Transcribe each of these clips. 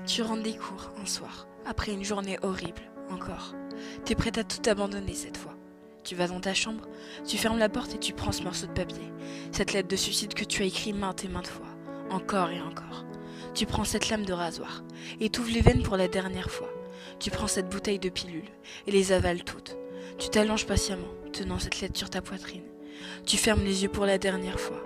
Tu rentres des cours un soir, après une journée horrible, encore. T'es prête à tout abandonner cette fois. Tu vas dans ta chambre, tu fermes la porte et tu prends ce morceau de papier, cette lettre de suicide que tu as écrit maintes et maintes fois, encore et encore. Tu prends cette lame de rasoir et t'ouvres les veines pour la dernière fois. Tu prends cette bouteille de pilules et les avales toutes. Tu t'allonges patiemment, tenant cette lettre sur ta poitrine. Tu fermes les yeux pour la dernière fois.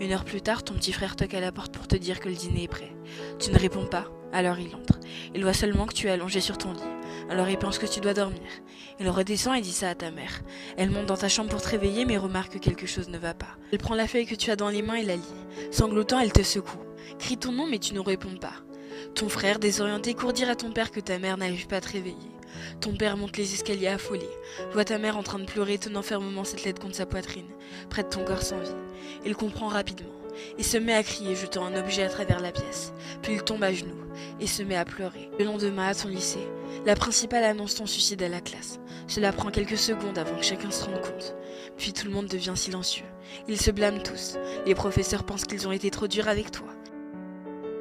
1 heure plus tard, ton petit frère toque à la porte pour te dire que le dîner est prêt. Tu ne réponds pas, alors il entre. Il voit seulement que tu es allongé sur ton lit. Alors il pense que tu dois dormir. Il redescend et dit ça à ta mère. Elle monte dans ta chambre pour te réveiller mais remarque que quelque chose ne va pas. Elle prend la feuille que tu as dans les mains et la lit. Sanglotant, elle te secoue. Crie ton nom mais tu ne réponds pas. Ton frère, désorienté, court dire à ton père que ta mère n'arrive pas à te réveiller. Ton père monte les escaliers affolé, voit ta mère en train de pleurer, tenant fermement cette lettre contre sa poitrine, près de ton corps sans vie. Il comprend rapidement, et se met à crier, jetant un objet à travers la pièce. Puis il tombe à genoux, et se met à pleurer. Le lendemain, à ton lycée, la principale annonce ton suicide à la classe. Cela prend quelques secondes avant que chacun se rende compte. Puis tout le monde devient silencieux. Ils se blâment tous. Les professeurs pensent qu'ils ont été trop durs avec toi.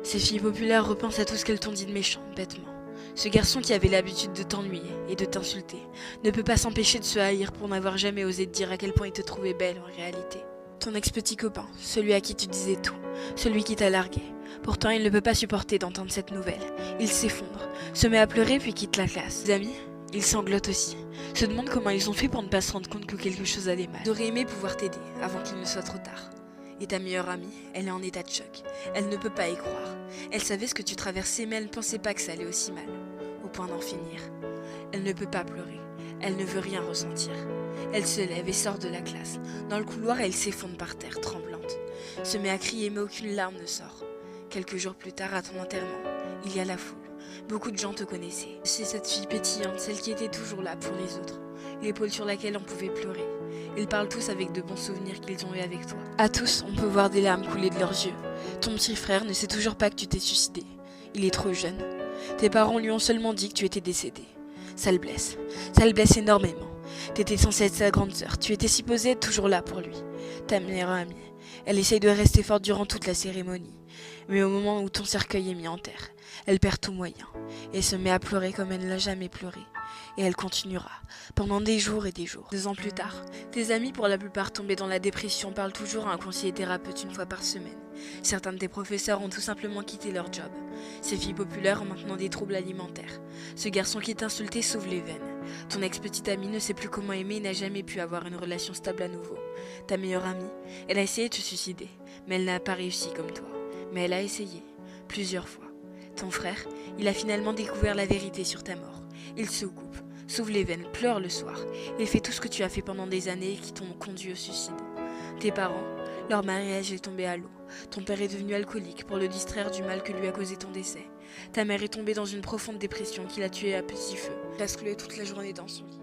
Ces filles populaires repensent à tout ce qu'elles t'ont dit de méchant, bêtement. Ce garçon qui avait l'habitude de t'ennuyer et de t'insulter ne peut pas s'empêcher de se haïr pour n'avoir jamais osé te dire à quel point il te trouvait belle en réalité. Ton ex-petit copain, celui à qui tu disais tout, celui qui t'a largué. Pourtant, il ne peut pas supporter d'entendre cette nouvelle. Il s'effondre, se met à pleurer puis quitte la classe. Ses amis, ils sanglotent aussi, se demandent comment ils ont fait pour ne pas se rendre compte que quelque chose allait mal. Ils auraient aimé pouvoir t'aider avant qu'il ne soit trop tard. Et ta meilleure amie, elle est en état de choc. Elle ne peut pas y croire. Elle savait ce que tu traversais, mais elle ne pensait pas que ça allait aussi mal, au point d'en finir. Elle ne peut pas pleurer. Elle ne veut rien ressentir. Elle se lève et sort de la classe. Dans le couloir, elle s'effondre par terre, tremblante. Se met à crier, mais aucune larme ne sort. Quelques jours plus tard, à ton enterrement, il y a la foule. Beaucoup de gens te connaissaient. C'est cette fille pétillante, celle qui était toujours là pour les autres. L'épaule sur laquelle on pouvait pleurer. Ils parlent tous avec de bons souvenirs qu'ils ont eu avec toi. À tous, on peut voir des larmes couler de leurs yeux. Ton petit frère ne sait toujours pas que tu t'es suicidé. Il est trop jeune. Tes parents lui ont seulement dit que tu étais décédé. Ça le blesse. Ça le blesse énormément. T'étais censée être sa grande sœur. Tu étais supposée être toujours là pour lui. Ta meilleure amie. Elle essaye de rester forte durant toute la cérémonie. Mais au moment où ton cercueil est mis en terre, elle perd tout moyen. Et se met à pleurer comme elle ne l'a jamais pleuré. Et elle continuera, pendant des jours et des jours. 2 ans plus tard, tes amis, pour la plupart tombés dans la dépression, parlent toujours à un conseiller thérapeute 1 fois par semaine. Certains de tes professeurs ont tout simplement quitté leur job. Ces filles populaires ont maintenant des troubles alimentaires. Ce garçon qui t'insultait s'ouvre les veines. Ton ex-petite amie ne sait plus comment aimer et n'a jamais pu avoir une relation stable à nouveau. Ta meilleure amie, elle a essayé de se suicider, mais elle n'a pas réussi comme toi. Mais elle a essayé, plusieurs fois. Ton frère, il a finalement découvert la vérité sur ta mort. Il se coupe, s'ouvre les veines, pleure le soir. Il fait tout ce que tu as fait pendant des années et qui t'ont conduit au suicide. Tes parents, leur mariage est tombé à l'eau. Ton père est devenu alcoolique pour le distraire du mal que lui a causé ton décès. Ta mère est tombée dans une profonde dépression qui l'a tuée à petit feu. Elle a sclé toute la journée dans son lit.